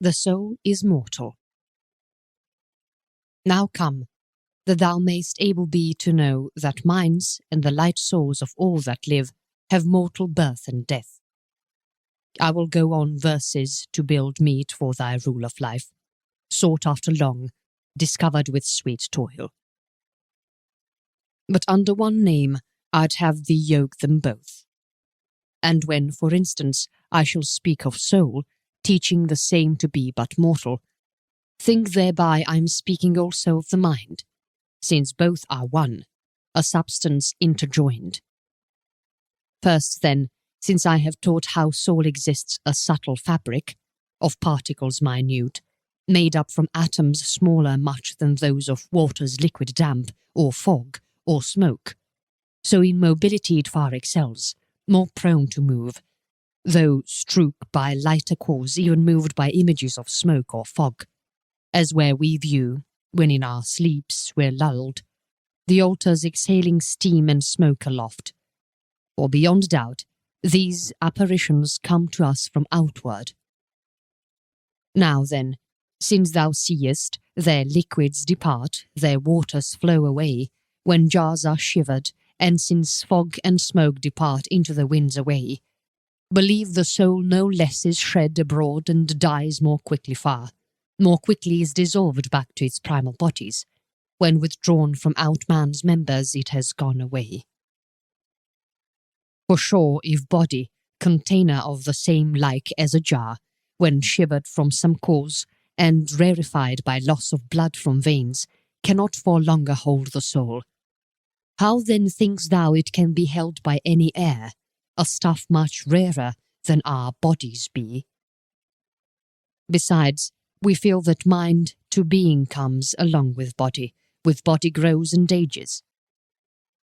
The soul is mortal. Now come, that thou mayst able be to know that minds and the light souls of all that live have mortal birth and death. I will go on verses to build meet for thy rule of life, sought after long, discovered with sweet toil. But under one name I'd have thee yoke them both. And when, for instance, I shall speak of soul, teaching the same to be but mortal, think thereby I'm speaking also of the mind, since both are one, a substance interjoined. First then, since I have taught how soul exists a subtle fabric, of particles minute, made up from atoms smaller much than those of water's liquid damp, or fog, or smoke, so in mobility it far excels, more prone to move, though struck by lighter cause, even moved by images of smoke or fog, as where we view, when in our sleeps we're lulled, the altars exhaling steam and smoke aloft. For beyond doubt, these apparitions come to us from outward. Now then, since thou seest their liquids depart, their waters flow away, when jars are shivered, and since fog and smoke depart into the winds away, believe the soul no less is shed abroad and dies more quickly far, more quickly is dissolved back to its primal bodies, when withdrawn from out man's members it has gone away. For sure, if body, container of the same like as a jar, when shivered from some cause, and rarefied by loss of blood from veins, cannot for longer hold the soul, how then thinkst thou it can be held by any air, a stuff much rarer than our bodies be? Besides, we feel that mind to being comes along with body grows and ages.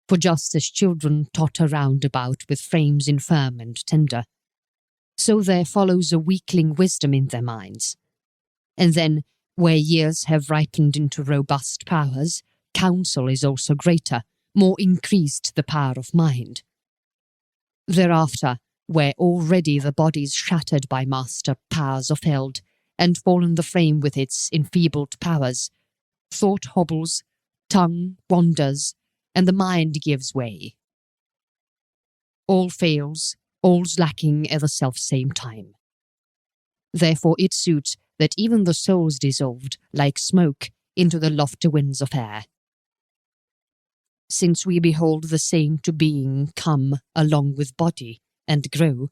For just as children totter round about with frames infirm and tender, so there follows a weakling wisdom in their minds. And then, where years have ripened into robust powers, counsel is also greater, more increased the power of mind. Thereafter, where already the body's shattered by master powers of eld, and fallen the frame with its enfeebled powers, thought hobbles, tongue wanders, and the mind gives way. All fails, all's lacking at the self-same time. Therefore it suits that even the soul's dissolved, like smoke, into the lofty winds of air. Since we behold the same to being come along with body, and grow,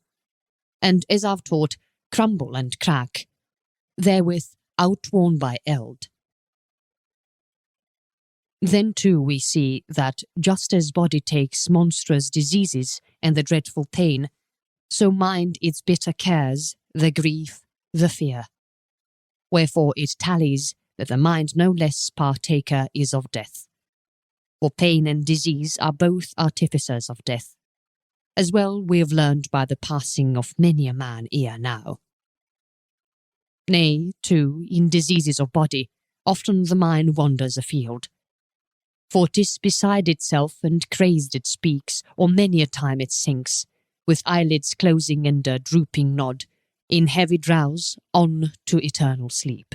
and as I've taught, crumble and crack, therewith outworn by eld. Then too we see that just as body takes monstrous diseases and the dreadful pain, so mind its bitter cares, the grief, the fear. Wherefore it tallies that the mind no less partaker is of death. For pain and disease are both artificers of death, as well we have learned by the passing of many a man ere now. Nay, too, in diseases of body, often the mind wanders afield. For 'tis beside itself and crazed it speaks, or many a time it sinks, with eyelids closing and a drooping nod, in heavy drowse on to eternal sleep.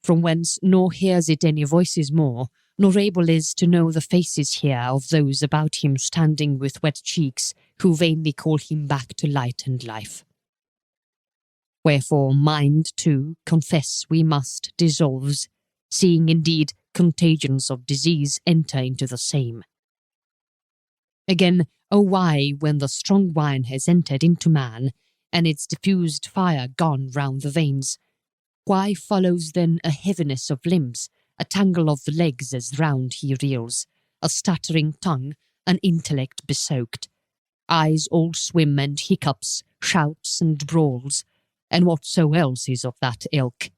From whence nor hears it any voices more, nor able is to know the faces here of those about him standing with wet cheeks, who vainly call him back to light and life. Wherefore mind, too, confess we must, dissolves, seeing indeed contagions of disease enter into the same. Again, O why, when the strong wine has entered into man, and its diffused fire gone round the veins, why follows then a heaviness of limbs, a tangle of the legs as round he reels, a stuttering tongue, an intellect besoaked, eyes all swim and hiccups, shouts and brawls, and whatso else is of that ilk?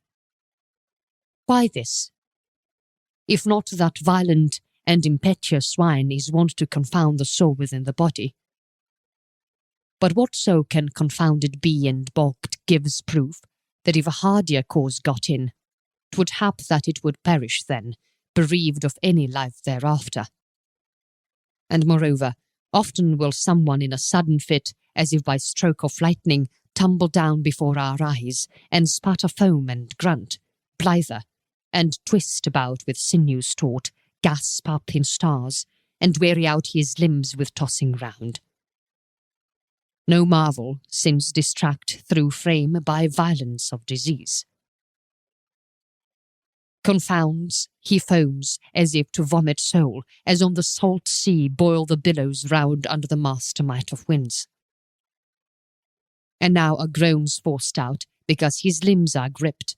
Why this? If not that violent and impetuous wine is wont to confound the soul within the body. But whatso can confounded be and balked gives proof that if a hardier cause got in, 'twould hap that it would perish then, bereaved of any life thereafter. And moreover, often will someone in a sudden fit, as if by stroke of lightning, tumble down before our eyes, and sputter foam and grunt, blither, and twist about with sinews taut, gasp up in stars, and weary out his limbs with tossing round. No marvel, since distract through frame by violence of disease. Confounds, he foams, as if to vomit soul, as on the salt sea boil the billows round under the master might of winds. And now are groans forced out, because his limbs are gripped,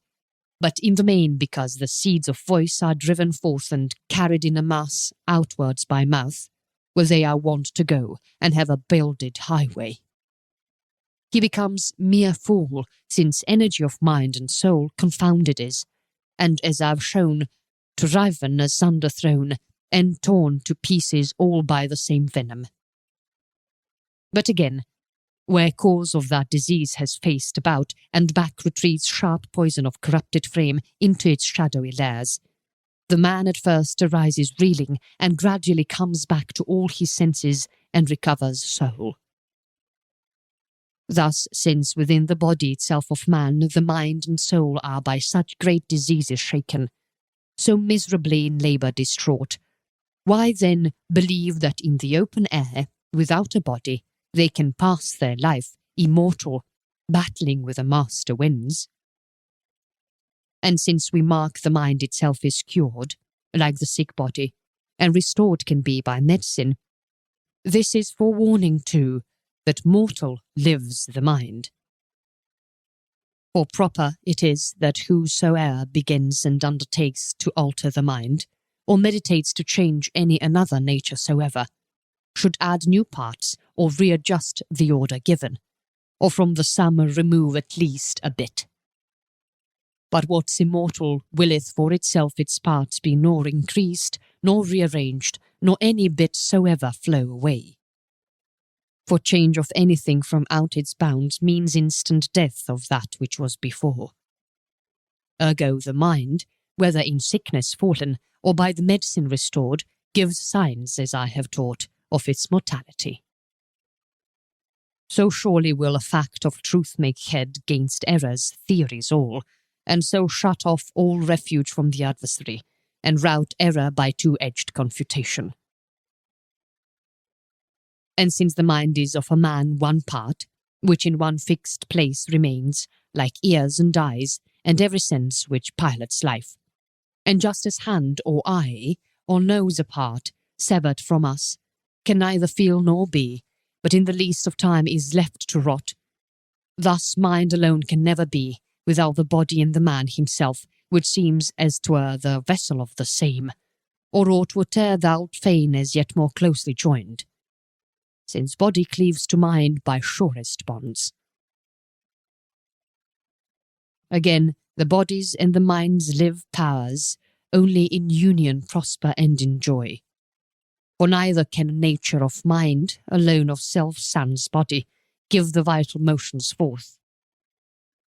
but in the main because the seeds of voice are driven forth and carried in a mass outwards by mouth, where they are wont to go, and have a builded highway. He becomes mere fool, since energy of mind and soul confounded is, and as I've shown, to riven asunder thrown, and torn to pieces all by the same venom. But again, where cause of that disease has faced about, and back retreats sharp poison of corrupted frame into its shadowy lairs, the man at first arises reeling, and gradually comes back to all his senses, and recovers soul. Thus, since within the body itself of man the mind and soul are by such great diseases shaken, so miserably in labour distraught, why then believe that in the open air, without a body, they can pass their life, immortal, battling with the master winds? And since we mark the mind itself is cured, like the sick body, and restored can be by medicine, this is forewarning too, that mortal lives the mind. For proper it is that whosoe'er begins and undertakes to alter the mind, or meditates to change any another nature soever, should add new parts, or readjust the order given, or from the sum remove at least a bit. But what's immortal willeth for itself its parts be nor increased, nor rearranged, nor any bit soever flow away. For change of anything from out its bounds means instant death of that which was before. Ergo the mind, whether in sickness fallen, or by the medicine restored, gives signs, as I have taught, of its mortality. So surely will a fact of truth make head gainst errors, theories all, and so shut off all refuge from the adversary, and rout error by two-edged confutation. And since the mind is of a man one part, which in one fixed place remains, like ears and eyes, and every sense which pilots life, and just as hand or eye, or nose apart, severed from us, can neither feel nor be, but in the least of time is left to rot, thus mind alone can never be, without the body and the man himself, which seems as 'twere the vessel of the same, or aught whate'er thou'lt fain as yet more closely joined, since body cleaves to mind by surest bonds. Again, the bodies and the mind's live powers only in union prosper and enjoy. For neither can nature of mind, alone of self sans body, give the vital motions forth.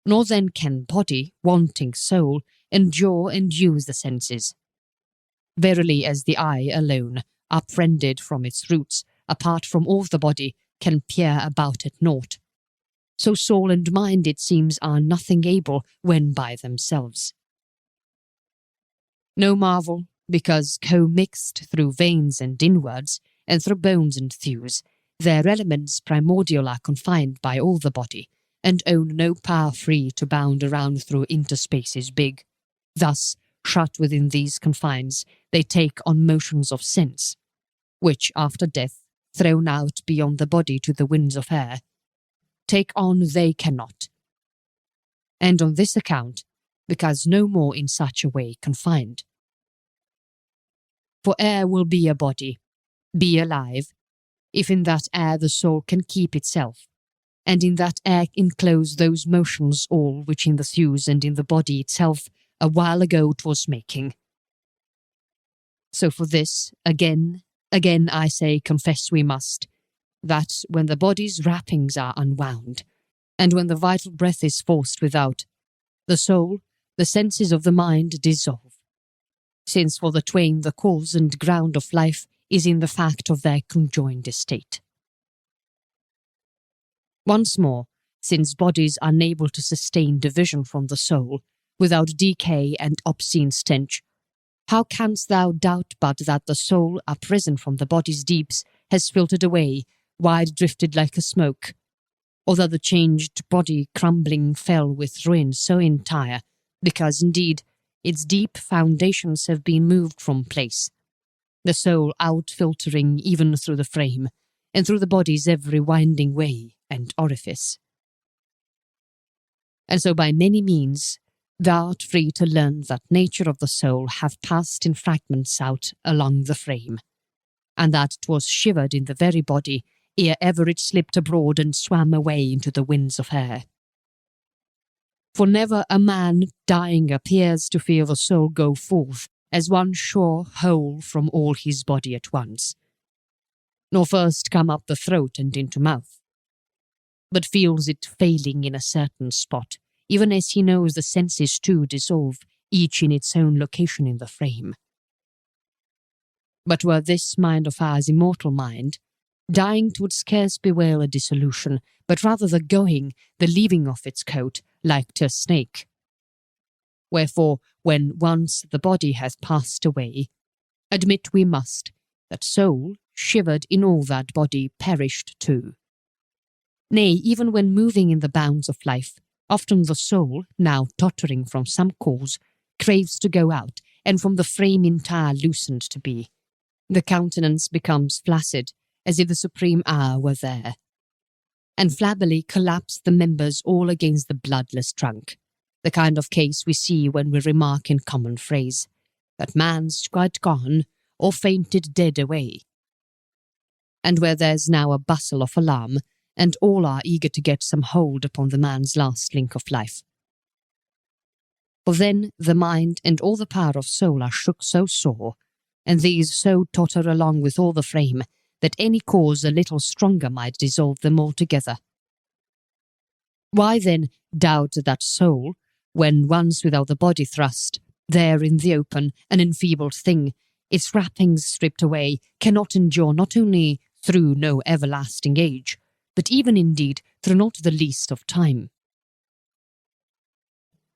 Nor then can body, wanting soul, endure and use the senses. Verily, as the eye alone, uprended from its roots, apart from all the body, can peer about at naught, so soul and mind, it seems, are nothing able when by themselves. No marvel, because co-mixed through veins and inwards, and through bones and thews, their elements primordial are confined by all the body, and own no power free to bound around through interspaces big. Thus, shut within these confines, they take on motions of sense, which after death, thrown out beyond the body to the winds of air, take on they cannot. And on this account, because no more in such a way confined. For air will be a body, be alive, if in that air the soul can keep itself, and in that air enclose those motions all which in the thews and in the body itself a while ago 'twas making. So for this, again I say, confess we must, that when the body's wrappings are unwound, and when the vital breath is forced without, the soul, the senses of the mind dissolve, since for the twain the cause and ground of life is in the fact of their conjoined estate. Once more, since bodies unable to sustain division from the soul, without decay and obscene stench, how canst thou doubt but that the soul, uprisen from the body's deeps, has filtered away, wide drifted like a smoke, or that the changed body crumbling fell with ruin so entire, because indeed its deep foundations have been moved from place, the soul out-filtering even through the frame, and through the body's every winding way and orifice. And so by many means thou art free to learn that nature of the soul hath passed in fragments out along the frame, and that 'twas shivered in the very body ere ever it slipped abroad and swam away into the winds of air. For never a man dying appears to feel the soul go forth as one sure whole from all his body at once, nor first come up the throat and into mouth, but feels it failing in a certain spot, even as he knows the senses too dissolve, each in its own location in the frame. But were this mind of ours immortal mind, dying 'twould scarce bewail a dissolution, but rather the going, the leaving of its coat, like to a snake. Wherefore, when once the body hath passed away, admit we must that soul, shivered in all that body, perished too. Nay, even when moving in the bounds of life, often the soul, now tottering from some cause, craves to go out, and from the frame entire loosened to be. The countenance becomes flaccid, as if the supreme hour were there, and flabbily collapse the members all against the bloodless trunk, the kind of case we see when we remark in common phrase, that man's quite gone, or fainted dead away. And where there's now a bustle of alarm, and all are eager to get some hold upon the man's last link of life. For then the mind and all the power of soul are shook so sore, and these so totter along with all the frame, that any cause a little stronger might dissolve them altogether. Why then doubt that soul, when once without the body thrust, there in the open, an enfeebled thing, its wrappings stripped away, cannot endure not only through no everlasting age, but even indeed through not the least of time?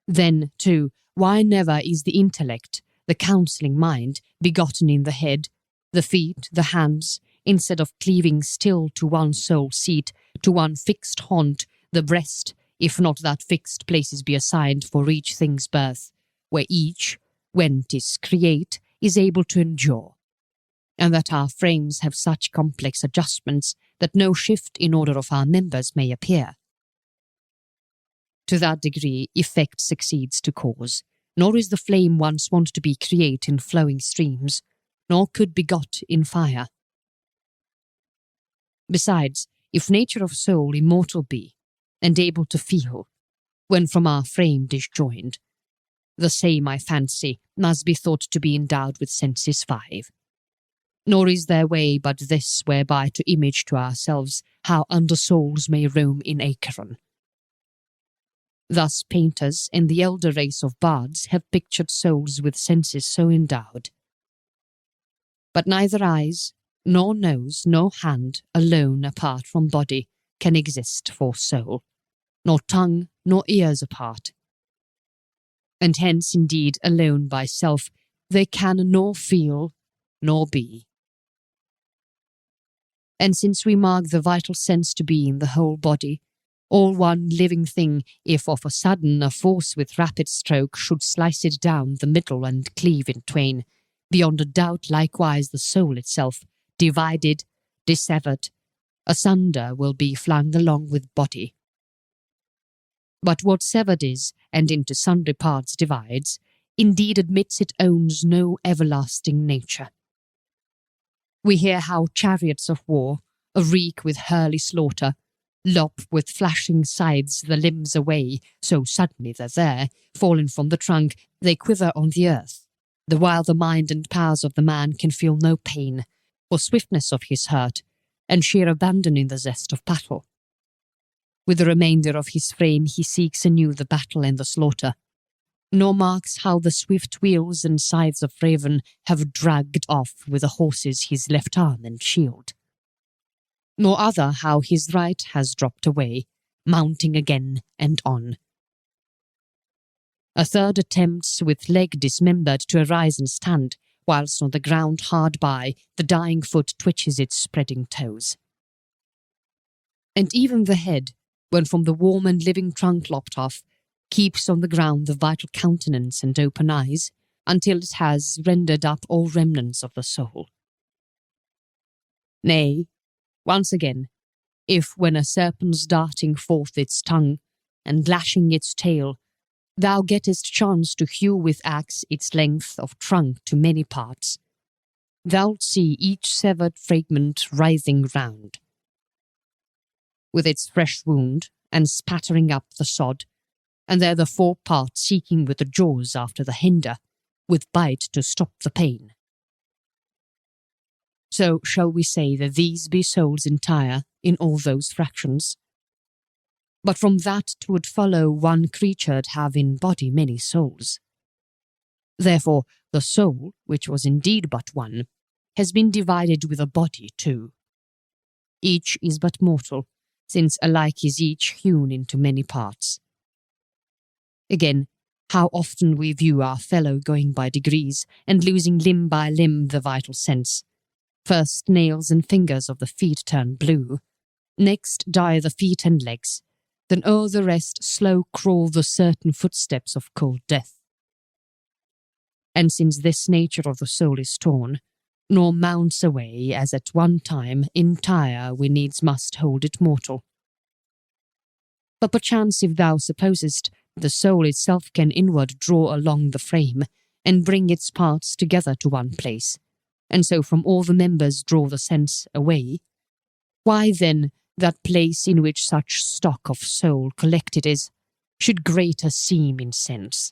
Then, too, why never is the intellect, the counselling mind, begotten in the head, the feet, the hands, instead of cleaving still to one sole seat, to one fixed haunt, the breast, if not that fixed places be assigned for each thing's birth, where each, when 'tis create, is able to endure, and that our frames have such complex adjustments that no shift in order of our members may appear. To that degree effect succeeds to cause, nor is the flame once wont to be create in flowing streams, nor could be got in fire. Besides, if nature of soul immortal be, and able to feel, when from our frame disjoined, the same, I fancy, must be thought to be endowed with senses 5. Nor is there way but this whereby to image to ourselves how under souls may roam in Acheron. Thus painters and the elder race of bards have pictured souls with senses so endowed. But neither eyes, nor nose, nor hand, alone apart from body, can exist for soul, nor tongue, nor ears apart. And hence indeed alone by self they can nor feel, nor be. And since we mark the vital sense to be in the whole body, all one living thing, if of a sudden a force with rapid stroke should slice it down the middle and cleave in twain, beyond a doubt likewise the soul itself, divided, dissevered, asunder will be flung along with body. But what severed is, and into sundry parts divides, indeed admits it owns no everlasting nature. We hear how chariots of war, reek with hurly slaughter, lop with flashing scythes the limbs away, so suddenly they're there, fallen from the trunk, they quiver on the earth, the while the mind and powers of the man can feel no pain, for swiftness of his hurt, and sheer abandon in the zest of battle. With the remainder of his frame he seeks anew the battle and the slaughter, nor marks how the swift wheels and scythes of raven have dragged off with the horses his left arm and shield, nor other how his right has dropped away, mounting again and on. A third attempts, with leg dismembered, to arise and stand, whilst on the ground hard by the dying foot twitches its spreading toes. And even the head, when from the warm and living trunk lopped off, keeps on the ground the vital countenance and open eyes, until it has rendered up all remnants of the soul. Nay, once again, if when a serpent's darting forth its tongue, and lashing its tail, thou gettest chance to hew with axe its length of trunk to many parts, thou'lt see each severed fragment writhing round, with its fresh wound, and spattering up the sod, and there the fore part seeking with the jaws after the hinder, with bite to stop the pain. So shall we say that these be souls entire in all those fractions? But from that 'twould follow one creature'd have in body many souls. Therefore the soul, which was indeed but one, has been divided with a body too. Each is but mortal, since alike is each hewn into many parts. Again, how often we view our fellow going by degrees, and losing limb by limb the vital sense. First nails and fingers of the feet turn blue, next die the feet and legs, then o'er the rest slow crawl the certain footsteps of cold death. And since this nature of the soul is torn, nor mounts away as at one time entire we needs must hold it mortal. But perchance if thou supposest the soul itself can inward draw along the frame, and bring its parts together to one place, and so from all the members draw the sense away, why then that place in which such stock of soul collected is, should greater seem in sense.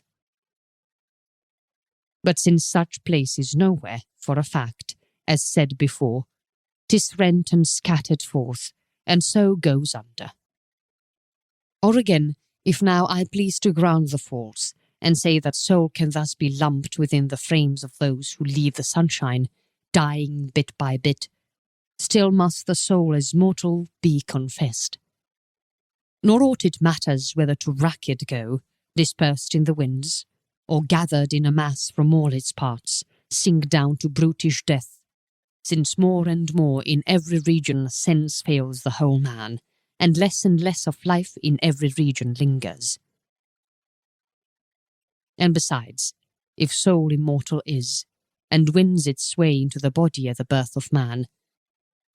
But since such place is nowhere, for a fact, as said before, 'tis rent and scattered forth, and so goes under. Or again, if now I please to ground the false, and say that soul can thus be lumped within the frames of those who leave the sunshine, dying bit by bit, still must the soul as mortal be confessed. Nor aught it matters whether to wrack it go, dispersed in the winds, or gathered in a mass from all its parts, sink down to brutish death, since more and more in every region sense fails the whole man, and less of life in every region lingers. And besides, if soul immortal is, and wins its way into the body at the birth of man,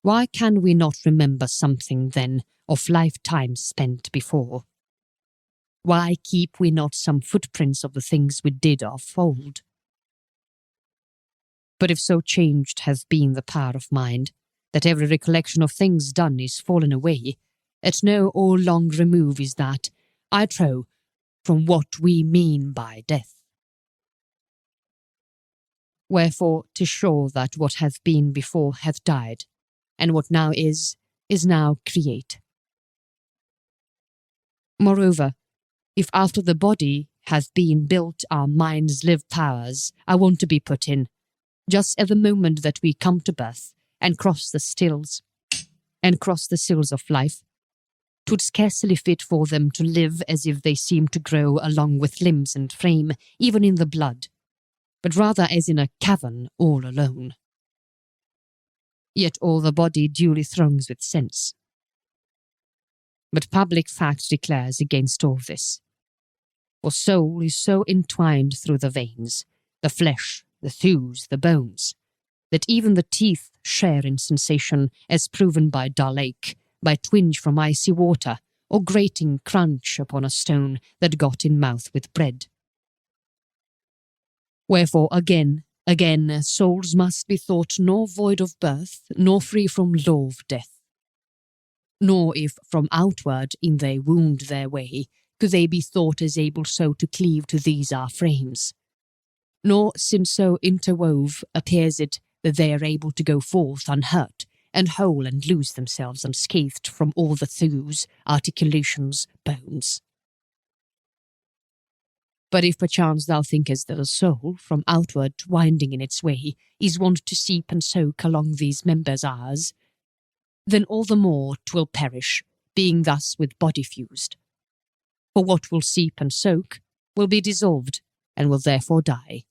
why can we not remember something then of lifetime spent before? Why keep we not some footprints of the things we did of old? But if so changed hath been the power of mind, that every recollection of things done is fallen away, at no or long remove is that, I trow, from what we mean by death. Wherefore 'tis sure that what hath been before hath died, and what now is now create. Moreover, if after the body hath been built our minds live powers are wont to be put in, just at the moment that we come to birth, and cross the sills of life, 'twould scarcely fit for them to live as if they seemed to grow along with limbs and frame, even in the blood, but rather as in a cavern all alone. Yet all the body duly throngs with sense. But public fact declares against all this. For soul is so entwined through the veins, the flesh, the thews, the bones, that even the teeth share in sensation, as proven by dull ache, by twinge from icy water, or grating crunch upon a stone that got in mouth with bread. Wherefore again, souls must be thought nor void of birth, nor free from law of death. Nor if from outward in they wound their way, could they be thought as able so to cleave to these our frames. Nor since so interwove appears it that they are able to go forth unhurt, and whole and lose themselves unscathed from all the thews, articulations, bones. But if perchance thou thinkest that a soul, from outward winding in its way, is wont to seep and soak along these members ours, then all the more 'twill perish, being thus with body fused. For what will seep and soak will be dissolved, and will therefore die.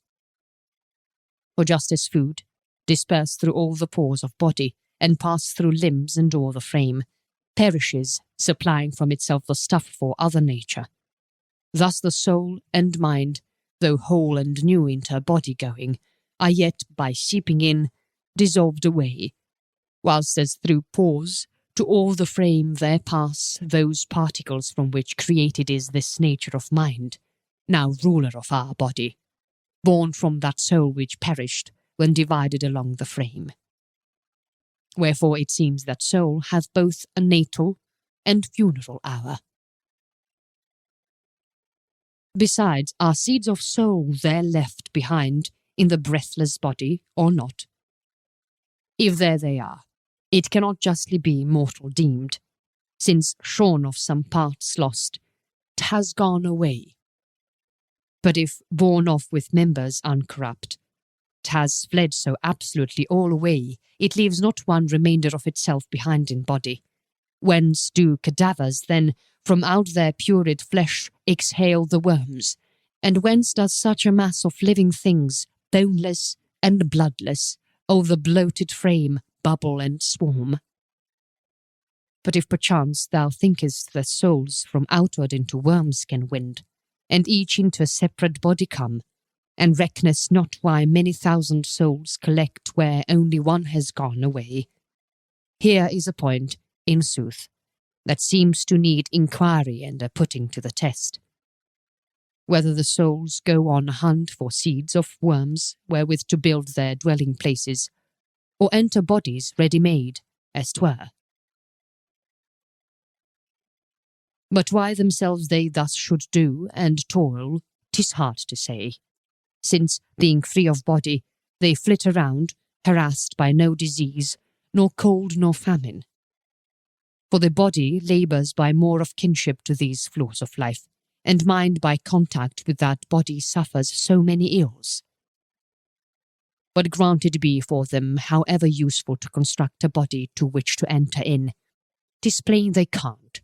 For just as food, dispersed through all the pores of body, and passed through limbs and all the frame, perishes, supplying from itself the stuff for other nature, thus the soul and mind, though whole and new into body going, are yet, by seeping in, dissolved away, whilst as through pores to all the frame there pass those particles from which created is this nature of mind, now ruler of our body, born from that soul which perished when divided along the frame. Wherefore it seems that soul hath both a natal and funeral hour. Besides, are seeds of soul there left behind in the breathless body or not? If there they are, it cannot justly be mortal deemed, since shorn of some parts lost, 'thas gone away. But if borne off with members uncorrupt, 'thas fled so absolutely all away, it leaves not one remainder of itself behind in body. Whence do cadavers then from out their purid flesh exhale the worms? And whence does such a mass of living things, boneless and bloodless, o'er the bloated frame bubble and swarm? But if perchance thou thinkest that souls from outward into worms can wend, and each into a separate body come, and recknest not why many thousand souls collect where only one has gone away, here is a point, in sooth, that seems to need inquiry and a putting to the test. Whether the souls go on a hunt for seeds of worms wherewith to build their dwelling places, or enter bodies ready-made, as 'twere. But why themselves they thus should do and toil, 'tis hard to say, since, being free of body, they flit around, harassed by no disease, nor cold nor famine. For the body labours by more of kinship to these flaws of life, and mind by contact with that body suffers so many ills. But granted be for them however useful to construct a body to which to enter in, 'tis plain they can't.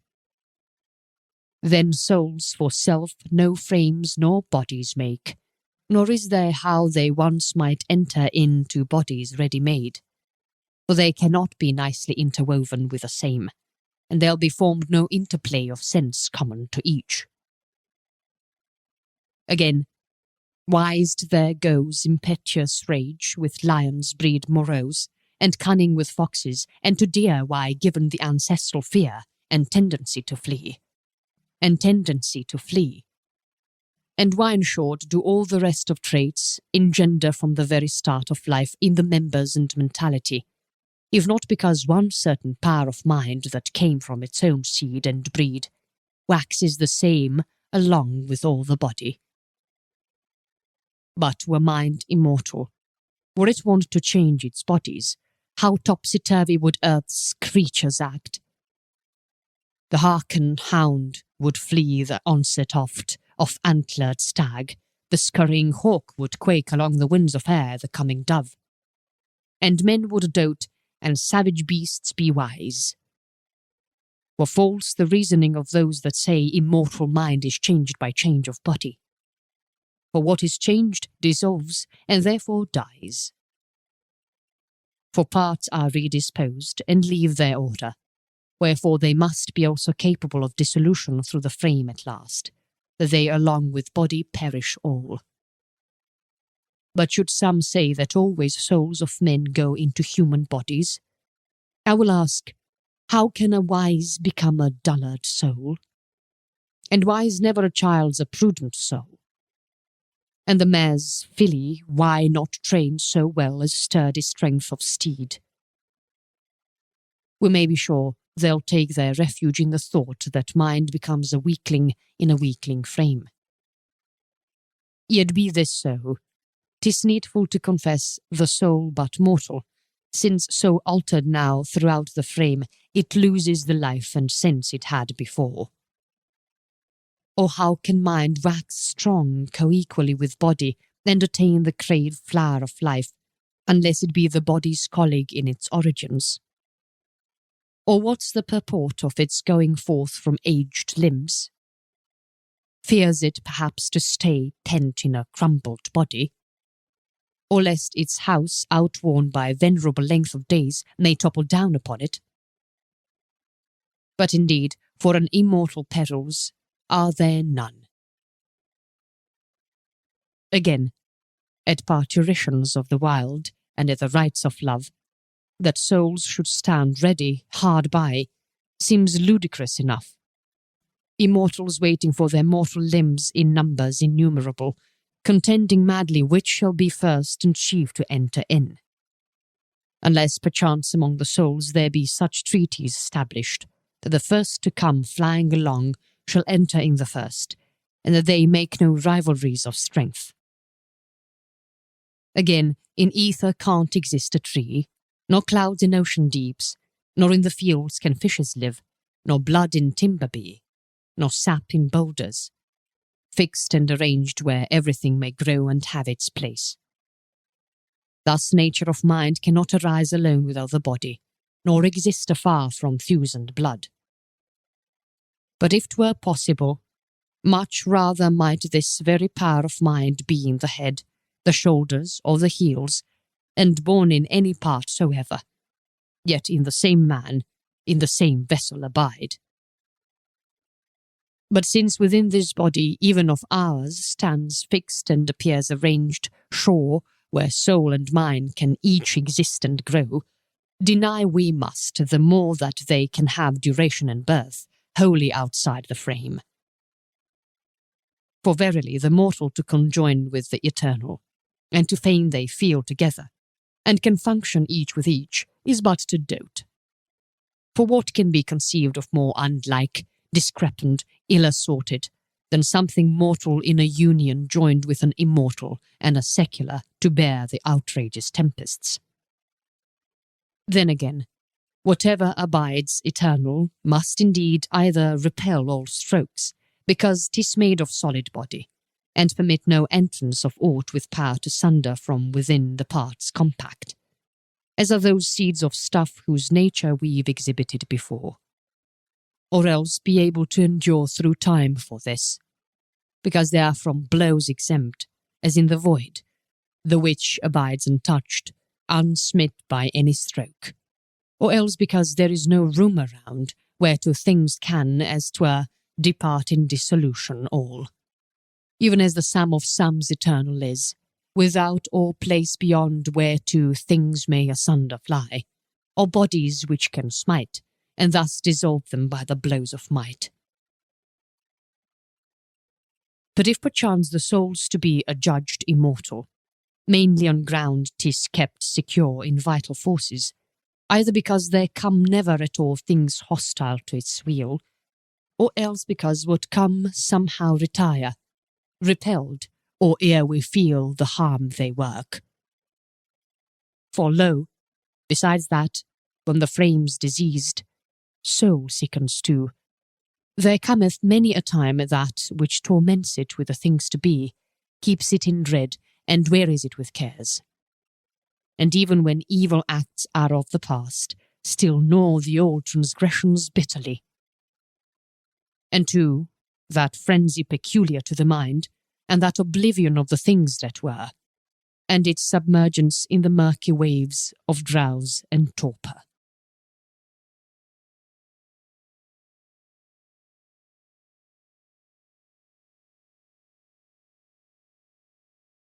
Then souls for self no frames nor bodies make, nor is there how they once might enter into bodies ready-made. For they cannot be nicely interwoven with the same, and there'll be formed no interplay of sense common to each. Again, wised there goes impetuous rage with lions breed morose, and cunning with foxes, and to deer why given the ancestral fear and tendency to flee. And why in short do all the rest of traits engender from the very start of life in the members and mentality, if not because one certain power of mind that came from its own seed and breed waxes the same along with all the body. But were mind immortal, were it wont to change its bodies, how topsy-turvy would earth's creatures act? The hearken hound would flee the onset oft of antlered stag, the scurrying hawk would quake along the winds of air the coming dove, and men would dote and savage beasts be wise. For false the reasoning of those that say immortal mind is changed by change of body. For what is changed dissolves and therefore dies. For parts are redisposed and leave their order, wherefore they must be also capable of dissolution through the frame at last, that they along with body perish all. But should some say that always souls of men go into human bodies, I will ask, how can a wise become a dullard soul? And why is never a child's a prudent soul? And the mare's filly why not trained so well as sturdy strength of steed? We may be sure they'll take their refuge in the thought that mind becomes a weakling in a weakling frame. Yet be this so, 'tis needful to confess the soul but mortal, since so altered now throughout the frame it loses the life and sense it had before. Or how can mind wax strong co-equally with body and attain the craved flower of life, unless it be the body's colleague in its origins? Or what's the purport of its going forth from aged limbs? Fears it perhaps to stay pent in a crumbled body? Or lest its house, outworn by venerable length of days, may topple down upon it? But indeed, for an immortal perils are there none. Again, at parturitions of the wild, and at the rites of love, that souls should stand ready hard by, seems ludicrous enough. Immortals waiting for their mortal limbs in numbers innumerable, contending madly which shall be first and chief to enter in. Unless perchance among the souls there be such treaties established, that the first to come flying along shall enter in the first, and that they make no rivalries of strength. Again, in ether can't exist a tree, nor clouds in ocean deeps, nor in the fields can fishes live, nor blood in timber be, nor sap in boulders, fixed and arranged where everything may grow and have its place. Thus nature of mind cannot arise alone without the body, nor exist afar from thews and blood. But if 'twere possible, much rather might this very power of mind be in the head, the shoulders, or the heels, and born in any part soever, yet in the same man, in the same vessel abide. But since within this body, even of ours, stands fixed and appears arranged, sure, where soul and mind can each exist and grow, deny we must the more that they can have duration and birth, wholly outside the frame. For verily the mortal to conjoin with the eternal, and to feign they feel together, and can function each with each, is but to dote. For what can be conceived of more unlike, discrepant, ill-assorted, than something mortal in a union joined with an immortal and a secular to bear the outrageous tempests? Then again, whatever abides eternal must indeed either repel all strokes, because 'tis made of solid body, and permit no entrance of aught with power to sunder from within the parts compact, as are those seeds of stuff whose nature we've exhibited before. Or else be able to endure through time for this, because they are from blows exempt, as in the void, the which abides untouched, unsmit by any stroke. Or else because there is no room around, whereto things can, as 'twere, depart in dissolution all. Even as the sum of sums eternal is, without or place beyond whereto things may asunder fly, or bodies which can smite, and thus dissolve them by the blows of might. But if perchance the soul's to be adjudged immortal, mainly on ground 'tis kept secure in vital forces, either because there come never at all things hostile to its will, or else because what come somehow retire, repelled, or ere we feel the harm they work. For lo, besides that, when the frame's diseased, soul sickens too. There cometh many a time that which torments it with the things to be, keeps it in dread, and wearies it with cares. And even when evil acts are of the past, still gnaw the old transgressions bitterly. And too, that frenzy peculiar to the mind, and that oblivion of the things that were, and its submergence in the murky waves of drowse and torpor.